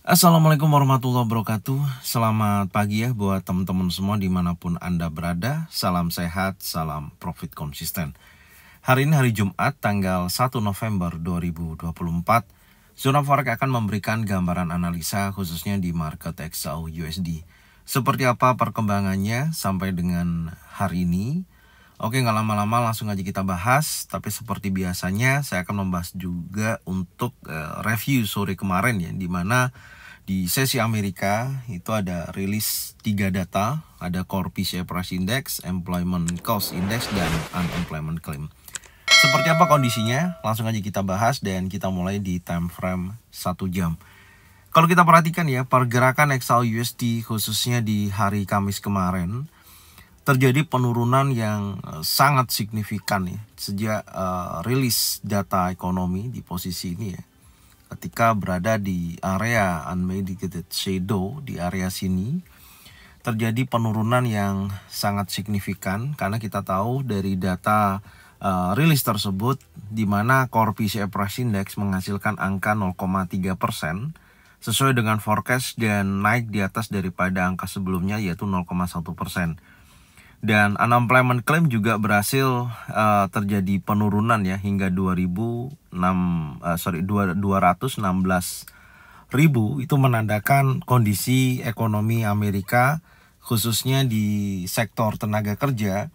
Assalamualaikum warahmatullahi wabarakatuh. Selamat pagi ya buat teman-teman semua dimanapun Anda berada. Salam sehat, salam profit konsisten. Hari ini hari Jumat tanggal 1 November 2024. Zona Forex akan memberikan gambaran analisa khususnya di market XAU USD. Seperti apa perkembangannya sampai dengan hari ini? Oke, nggak lama-lama langsung aja kita bahas. Tapi seperti biasanya saya akan membahas juga untuk review sore kemarin ya, di mana di sesi Amerika itu ada rilis 3 data, ada Core PCE Price Index, Employment Cost Index, dan Unemployment Claim. Seperti apa kondisinya? Langsung aja kita bahas dan kita mulai di time frame 1 jam. Kalau kita perhatikan ya, pergerakan XAU USD khususnya di hari Kamis kemarin terjadi penurunan yang sangat signifikan ya sejak rilis data ekonomi di posisi ini ya. Ketika berada di area unmitigated shadow, di area sini terjadi penurunan yang sangat signifikan karena kita tahu dari data rilis tersebut di mana Core PCE Price Index menghasilkan angka 0,3% sesuai dengan forecast dan naik di atas daripada angka sebelumnya yaitu 0,1%. Dan unemployment claim juga berhasil terjadi penurunan ya hingga 216.000 itu menandakan kondisi ekonomi Amerika khususnya di sektor tenaga kerja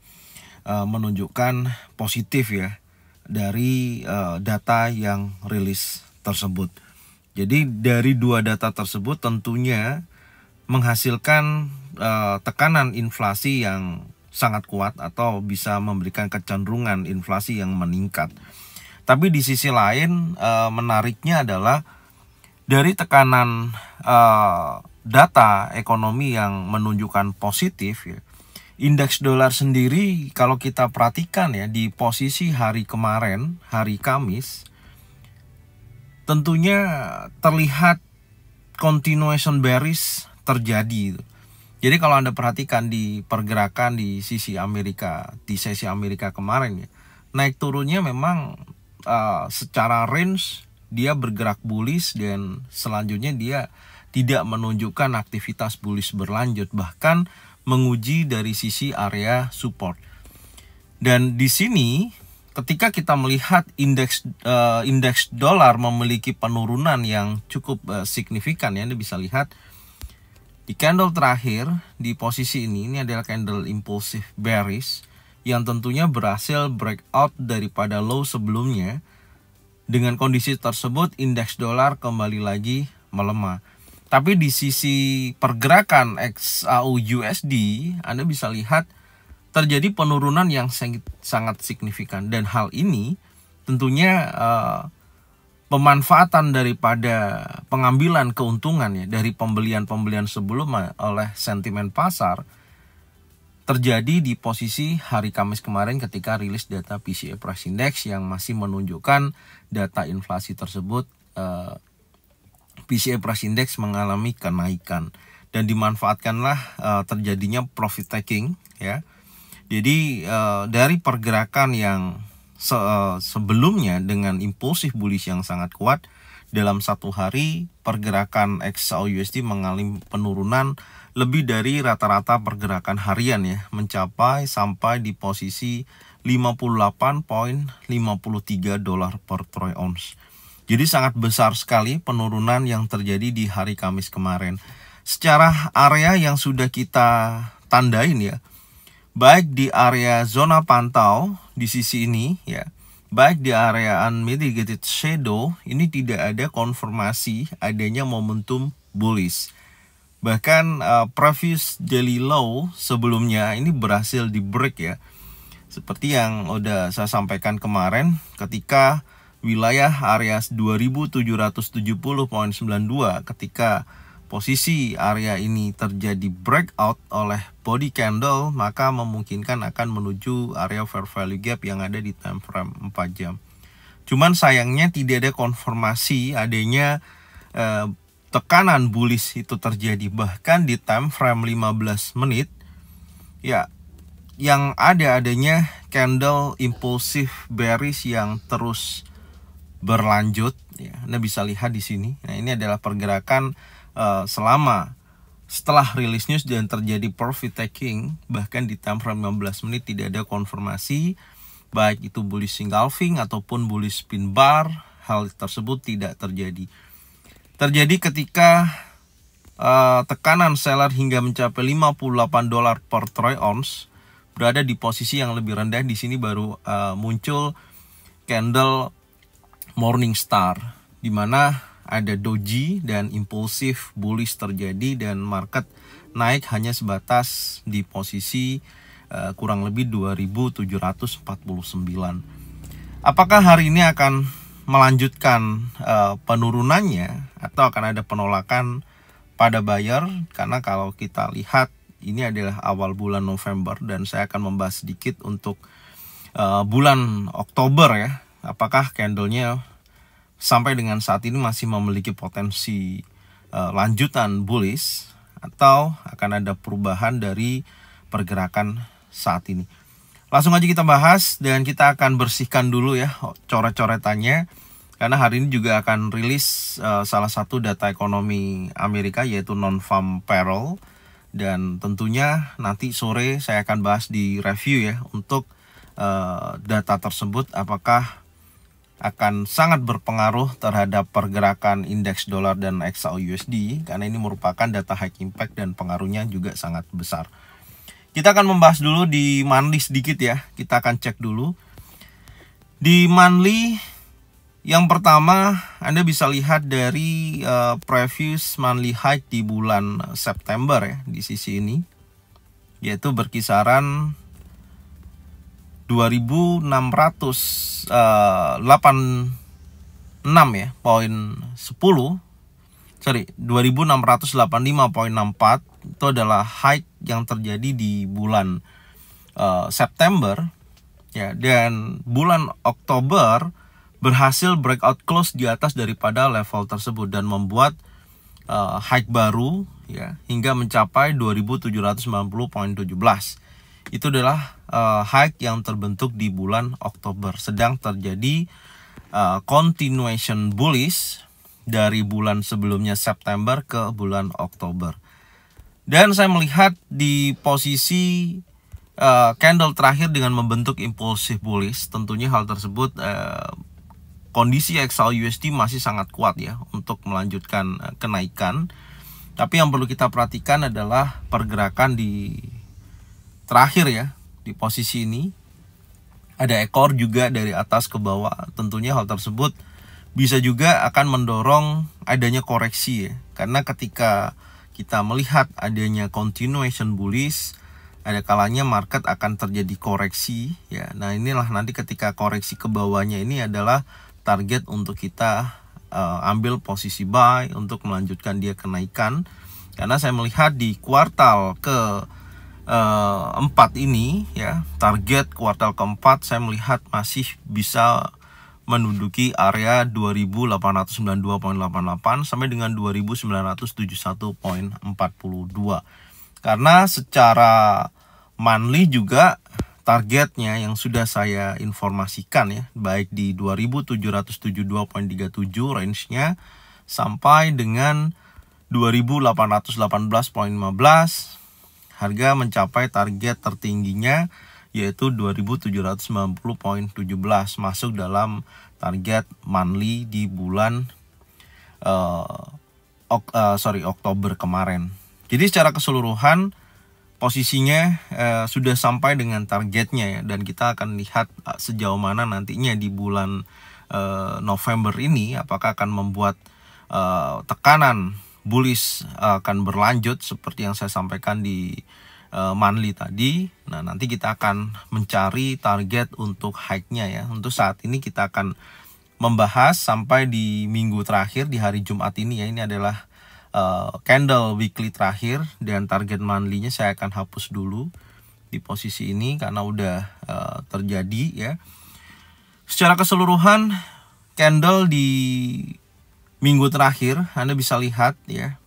menunjukkan positif ya dari data yang rilis tersebut. Jadi dari dua data tersebut tentunya menghasilkan tekanan inflasi yang sangat kuat atau bisa memberikan kecenderungan inflasi yang meningkat. Tapi di sisi lain menariknya adalah dari tekanan data ekonomi yang menunjukkan positif ya, indeks dolar sendiri kalau kita perhatikan ya di posisi hari kemarin, hari Kamis, tentunya terlihat continuation bearish terjadi. Jadi kalau Anda perhatikan di pergerakan di sisi Amerika, di sesi Amerika kemarin ya, naik turunnya memang secara range dia bergerak bullish dan selanjutnya dia tidak menunjukkan aktivitas bullish berlanjut, bahkan menguji dari sisi area support. Dan di sini ketika kita melihat indeks dolar memiliki penurunan yang cukup signifikan ya, Anda bisa lihat di candle terakhir di posisi ini adalah candle impulsif bearish yang tentunya berhasil breakout daripada low sebelumnya. Dengan kondisi tersebut indeks dolar kembali lagi melemah. Tapi di sisi pergerakan XAU USD Anda bisa lihat terjadi penurunan yang sangat signifikan, dan hal ini tentunya pemanfaatan daripada pengambilan keuntungan ya dari pembelian sebelumnya oleh sentimen pasar terjadi di posisi hari Kamis kemarin ketika rilis data PCE Price Index yang masih menunjukkan data inflasi tersebut. PCE Price Index mengalami kenaikan dan dimanfaatkanlah terjadinya profit taking ya. Jadi dari pergerakan yang sebelumnya dengan impulsif bullish yang sangat kuat, dalam satu hari pergerakan XAU USD mengalami penurunan lebih dari rata-rata pergerakan harian ya, mencapai sampai di posisi 58.53 dolar per troy ounce. Jadi sangat besar sekali penurunan yang terjadi di hari Kamis kemarin. Secara area yang sudah kita tandain ya, baik di area zona pantau di sisi ini ya, baik di area unmitigated shadow, ini tidak ada konfirmasi adanya momentum bullish. Bahkan previous daily low sebelumnya ini berhasil di break ya, seperti yang udah saya sampaikan kemarin ketika wilayah area 2770.92, ketika posisi area ini terjadi breakout oleh body candle, maka memungkinkan akan menuju area fair value gap yang ada di time frame 4 jam. Cuman sayangnya tidak ada konfirmasi adanya tekanan bullish itu terjadi. Bahkan di time frame 15 menit ya, yang adanya candle impulsif bearish yang terus berlanjut ya. Anda bisa lihat di sini. Nah, ini adalah pergerakan setelah rilis news dan terjadi profit taking, bahkan di time frame 15 menit tidak ada konfirmasi baik itu bullish engulfing ataupun bullish pin bar. Hal tersebut tidak terjadi ketika tekanan seller hingga mencapai $58 per troy ounce berada di posisi yang lebih rendah. Di sini baru muncul candle Morningstar, di mana ada doji dan impulsif bullish terjadi dan market naik hanya sebatas di posisi kurang lebih 2.749. Apakah hari ini akan melanjutkan penurunannya atau akan ada penolakan pada buyer? Karena kalau kita lihat ini adalah awal bulan November dan saya akan membahas sedikit untuk bulan Oktober ya. Apakah candlenya sampai dengan saat ini masih memiliki potensi lanjutan bullish atau akan ada perubahan dari pergerakan saat ini. Langsung aja kita bahas dan kita akan bersihkan dulu ya coret-coretannya, karena hari ini juga akan rilis salah satu data ekonomi Amerika yaitu non-farm payroll, dan tentunya nanti sore saya akan bahas di review ya untuk data tersebut apakah akan sangat berpengaruh terhadap pergerakan indeks dolar dan XAUUSD, karena ini merupakan data high impact dan pengaruhnya juga sangat besar. Kita akan membahas dulu di monthly sedikit ya. Kita akan cek dulu. Di monthly yang pertama Anda bisa lihat dari previous monthly high di bulan September ya, di sisi ini, yaitu berkisaran 2.686 ya, poin 10. 2.685.64 itu adalah high yang terjadi di bulan September ya, dan bulan Oktober berhasil breakout close di atas daripada level tersebut dan membuat high baru ya hingga mencapai 2.790.17. Itu adalah high yang terbentuk di bulan Oktober. Sedang terjadi continuation bullish dari bulan sebelumnya September ke bulan Oktober. Dan saya melihat di posisi candle terakhir dengan membentuk impulsif bullish, tentunya hal tersebut kondisi XAUUSD masih sangat kuat ya untuk melanjutkan kenaikan. Tapi yang perlu kita perhatikan adalah pergerakan di terakhir ya, di posisi ini ada ekor juga dari atas ke bawah. Tentunya hal tersebut bisa juga akan mendorong adanya koreksi ya, karena ketika kita melihat adanya continuation bullish, ada kalanya market akan terjadi koreksi ya. Nah inilah nanti ketika koreksi ke bawahnya ini adalah target untuk kita ambil posisi buy untuk melanjutkan dia kenaikan, karena saya melihat di kuartal ke 4 ini ya, target kuartal keempat saya melihat masih bisa menduduki area 2.892.88 sampai dengan 2.971.42. Karena secara monthly juga targetnya yang sudah saya informasikan ya, baik di 2.772.37 range-nya sampai dengan 2.818.15, harga mencapai target tertingginya yaitu 2.790.17, masuk dalam target monthly di bulan Oktober kemarin. Jadi secara keseluruhan posisinya sudah sampai dengan targetnya ya, dan kita akan lihat sejauh mana nantinya di bulan November ini apakah akan membuat tekanan bullish akan berlanjut seperti yang saya sampaikan di monthly tadi. Nah nanti kita akan mencari target untuk high-nya ya. Untuk saat ini kita akan membahas sampai di minggu terakhir di hari Jumat ini ya. Ini adalah candle weekly terakhir, dan target monthly-nya saya akan hapus dulu di posisi ini karena udah terjadi ya. Secara keseluruhan candle di minggu terakhir Anda bisa lihat ya,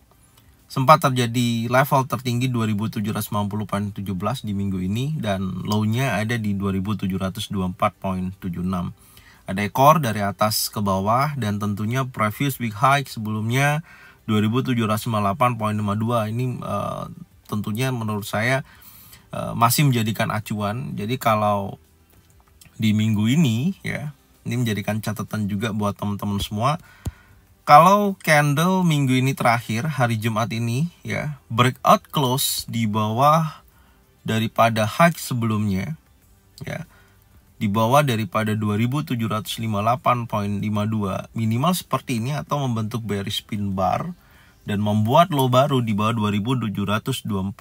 sempat terjadi level tertinggi 2.790.17 di minggu ini dan low-nya ada di 2.724.76. Ada ekor dari atas ke bawah, dan tentunya previous week high sebelumnya 2758,52. Ini tentunya menurut saya masih menjadikan acuan. Jadi kalau di minggu ini ya, ini menjadikan catatan juga buat teman-teman semua. Kalau candle minggu ini terakhir hari Jumat ini ya, breakout close di bawah daripada high sebelumnya ya, di bawah daripada 2758,52 minimal seperti ini, atau membentuk bearish pin bar dan membuat low baru di bawah 2724,75,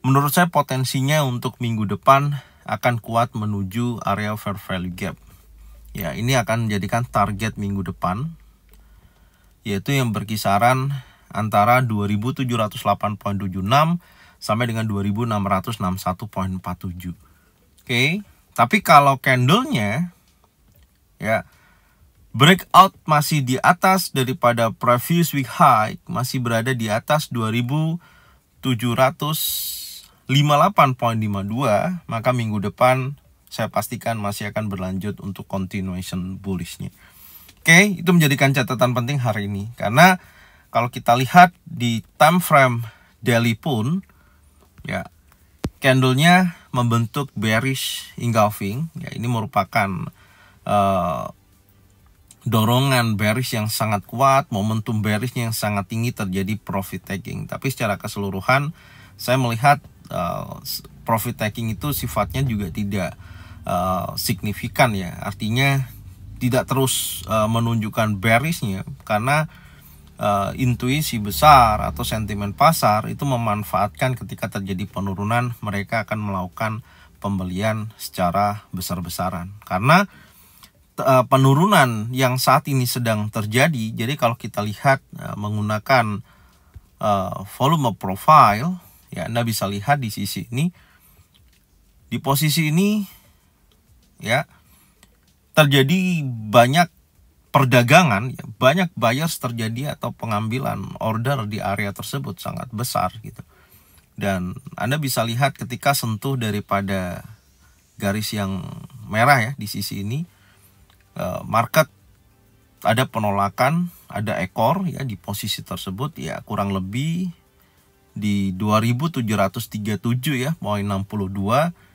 menurut saya potensinya untuk minggu depan akan kuat menuju area fair value gap. Ya, ini akan menjadikan target minggu depan, yaitu yang berkisaran antara 2708,76 sampai dengan 2661,47. Oke, tapi kalau candlenya ya breakout masih di atas daripada previous week high, masih berada di atas 2758,52, maka minggu depan saya pastikan masih akan berlanjut untuk continuation bullishnya. Oke, itu menjadikan catatan penting hari ini, karena kalau kita lihat di time frame daily pun ya, candlenya membentuk bearish engulfing ya, ini merupakan dorongan bearish yang sangat kuat, momentum bearishnya yang sangat tinggi, terjadi profit taking. Tapi secara keseluruhan saya melihat profit taking itu sifatnya juga tidak signifikan ya, artinya tidak terus menunjukkan bearishnya, karena intuisi besar atau sentimen pasar itu memanfaatkan ketika terjadi penurunan, mereka akan melakukan pembelian secara besar-besaran. Karena penurunan yang saat ini sedang terjadi, jadi kalau kita lihat menggunakan volume profile ya, Anda bisa lihat di sisi ini, di posisi ini ya, terjadi banyak perdagangan ya, banyak buyers terjadi atau pengambilan order di area tersebut sangat besar gitu. Dan Anda bisa lihat ketika sentuh daripada garis yang merah ya di sisi ini, market ada penolakan, ada ekor ya di posisi tersebut ya, kurang lebih di 2737 ya, poin 62.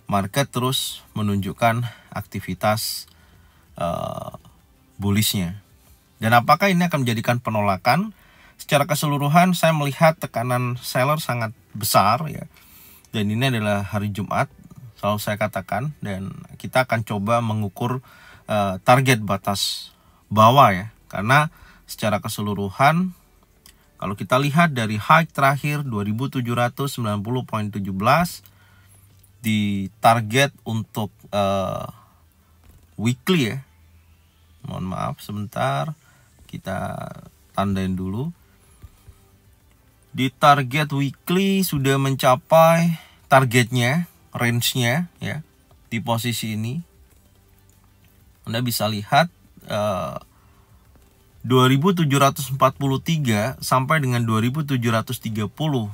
Market terus menunjukkan aktivitas bullishnya. Dan apakah ini akan menjadikan penolakan? Secara keseluruhan saya melihat tekanan seller sangat besar ya. Dan ini adalah hari Jumat, selalu saya katakan, dan kita akan coba mengukur target batas bawah ya. Karena secara keseluruhan kalau kita lihat dari high terakhir 2790,17 di target untuk weekly ya, mohon maaf sebentar, kita tandain dulu. Di target weekly sudah mencapai targetnya, range-nya ya, di posisi ini. Anda bisa lihat 2743 sampai dengan 2730,36,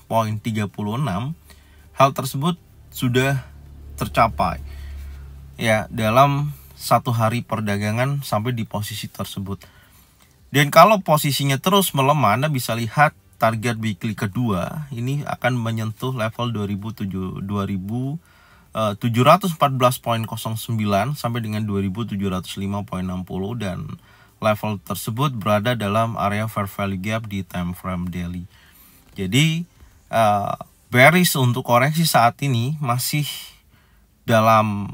hal tersebut sudah tercapai ya dalam satu hari perdagangan sampai di posisi tersebut. Dan kalau posisinya terus melemah, Anda bisa lihat target weekly kedua ini akan menyentuh level 2714,09 sampai dengan 2705,60, dan level tersebut berada dalam area fair value gap di time frame daily. Jadi bearish untuk koreksi saat ini masih dalam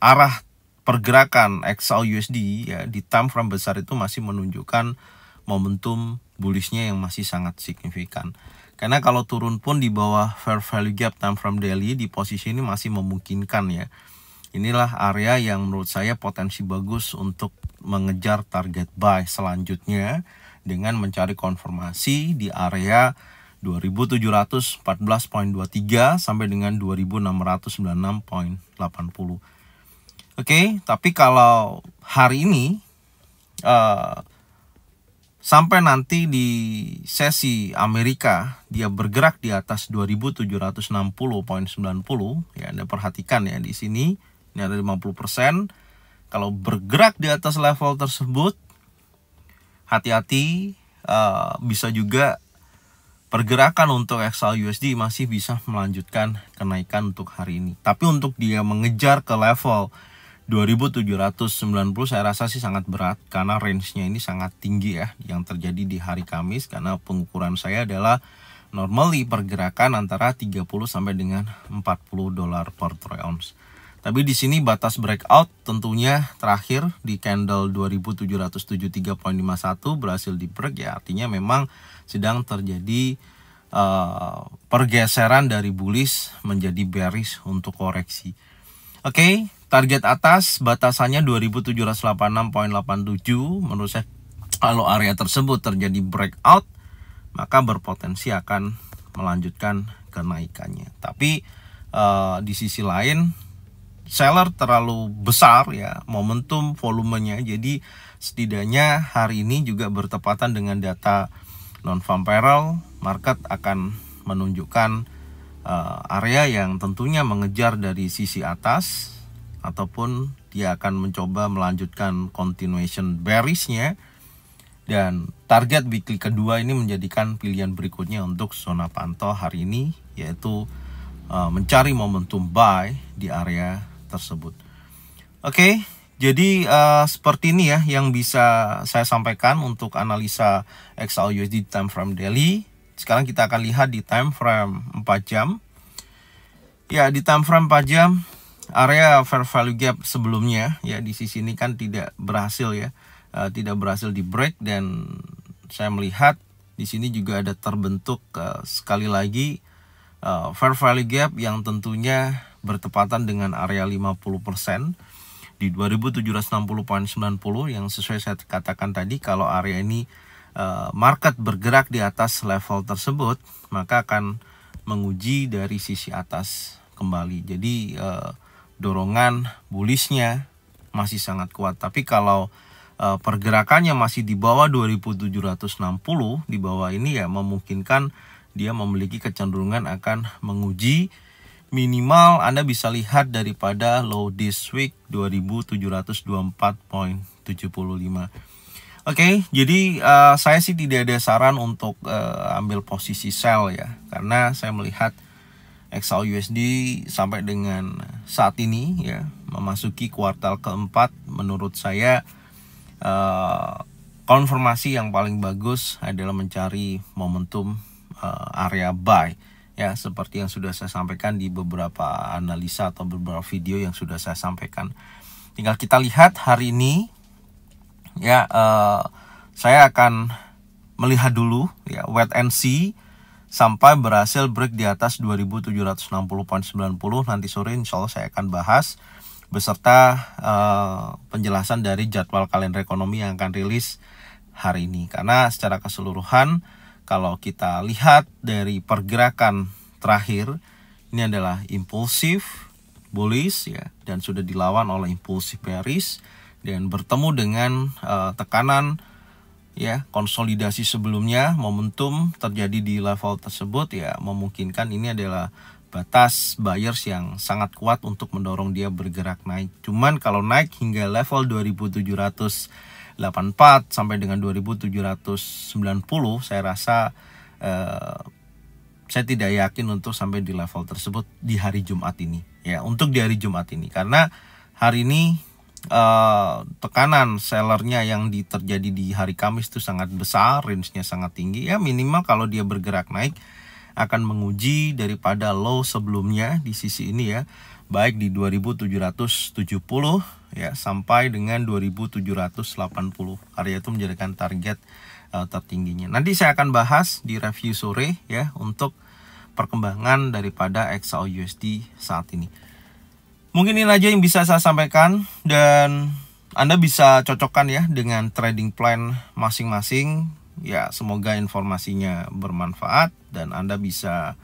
arah pergerakan XAUUSD ya, di time frame besar itu masih menunjukkan momentum bullishnya yang masih sangat signifikan. Karena kalau turun pun di bawah fair value gap time frame daily di posisi ini masih memungkinkan ya. Inilah area yang menurut saya potensi bagus untuk mengejar target buy selanjutnya dengan mencari konfirmasi di area 2714,23 sampai dengan 2696,80. Oke, tapi kalau hari ini sampai nanti di sesi Amerika dia bergerak di atas 2760,90 ya, Anda perhatikan ya di sini ini ada 50%. Kalau bergerak di atas level tersebut hati-hati, bisa juga pergerakan untuk XAUUSD masih bisa melanjutkan kenaikan untuk hari ini. Tapi untuk dia mengejar ke level 2790 saya rasa sih sangat berat, karena range-nya ini sangat tinggi ya yang terjadi di hari Kamis, karena pengukuran saya adalah normally pergerakan antara 30 sampai dengan 40 dolar per troy ounce. Tapi di sini batas breakout tentunya terakhir di candle 2773.51 berhasil di break ya, artinya memang sedang terjadi pergeseran dari bullish menjadi bearish untuk koreksi. Oke, target atas batasannya 2786.87. Menurut saya kalau area tersebut terjadi breakout maka berpotensi akan melanjutkan kenaikannya. Tapi di sisi lain seller terlalu besar ya, momentum volumenya, jadi setidaknya hari ini juga bertepatan dengan data non-farm payroll, market akan menunjukkan area yang tentunya mengejar dari sisi atas, ataupun dia akan mencoba melanjutkan continuation bearishnya, dan target weekly kedua ini menjadikan pilihan berikutnya untuk zona pantau hari ini, yaitu mencari momentum buy di area tersebut. Oke, jadi seperti ini ya yang bisa saya sampaikan untuk analisa XAUUSD time frame daily. Sekarang kita akan lihat di time frame 4 jam. Ya, di time frame 4 jam area fair value gap sebelumnya ya di sisi ini kan tidak berhasil ya, tidak berhasil di break, dan saya melihat di sini juga ada terbentuk sekali lagi fair value gap yang tentunya bertepatan dengan area 50% di 2760.90, yang sesuai saya katakan tadi, kalau area ini market bergerak di atas level tersebut maka akan menguji dari sisi atas kembali. Jadi dorongan bullishnya masih sangat kuat. Tapi kalau pergerakannya masih di bawah 2760, di bawah ini ya memungkinkan dia memiliki kecenderungan akan menguji minimal, Anda bisa lihat daripada low this week 2724.75. Oke, jadi saya sih tidak ada saran untuk ambil posisi sell ya, karena saya melihat XAUUSD sampai dengan saat ini ya memasuki kuartal keempat, menurut saya konfirmasi yang paling bagus adalah mencari momentum area buy ya, seperti yang sudah saya sampaikan di beberapa analisa atau beberapa video yang sudah saya sampaikan. Tinggal kita lihat hari ini ya, saya akan melihat dulu ya, wait and see sampai berhasil break di atas 2760.90. Nanti sore insya Allah saya akan bahas beserta penjelasan dari jadwal kalender ekonomi yang akan rilis hari ini. Karena secara keseluruhan kalau kita lihat dari pergerakan terakhir, ini adalah impulsif bullish ya, dan sudah dilawan oleh impulsif bearish, dan bertemu dengan tekanan ya, konsolidasi sebelumnya, momentum terjadi di level tersebut ya, memungkinkan ini adalah batas buyers yang sangat kuat untuk mendorong dia bergerak naik. Cuman kalau naik hingga level 2784 sampai dengan 2790, saya rasa saya tidak yakin untuk sampai di level tersebut di hari Jumat ini ya, untuk di hari Jumat ini, karena hari ini tekanan sellernya yang terjadi di hari Kamis itu sangat besar, range-nya sangat tinggi ya, minimal kalau dia bergerak naik akan menguji daripada low sebelumnya di sisi ini ya, baik di 2770 ya sampai dengan 2780. Area itu menjadikan target tertingginya. Nanti saya akan bahas di review sore ya untuk perkembangan daripada XAUUSD saat ini. Mungkin ini aja yang bisa saya sampaikan, dan Anda bisa cocokkan ya dengan trading plan masing-masing. Ya, semoga informasinya bermanfaat dan Anda bisa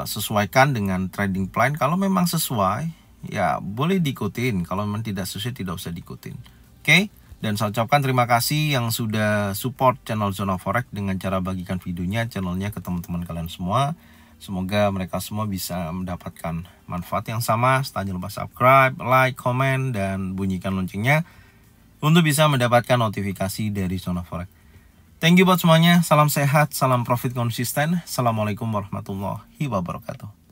sesuaikan dengan trading plan. Kalau memang sesuai, ya boleh diikutin. Kalau memang tidak sesuai, tidak usah diikutin. Oke, dan saya ucapkan terima kasih yang sudah support channel Zona Forex dengan cara bagikan channelnya ke teman-teman kalian semua. Semoga mereka semua bisa mendapatkan manfaat yang sama. Jangan lupa subscribe, like, komen, dan bunyikan loncengnya untuk bisa mendapatkan notifikasi dari Zona Forex. Thank you buat semuanya, salam sehat, salam profit konsisten. Assalamualaikum warahmatullahi wabarakatuh.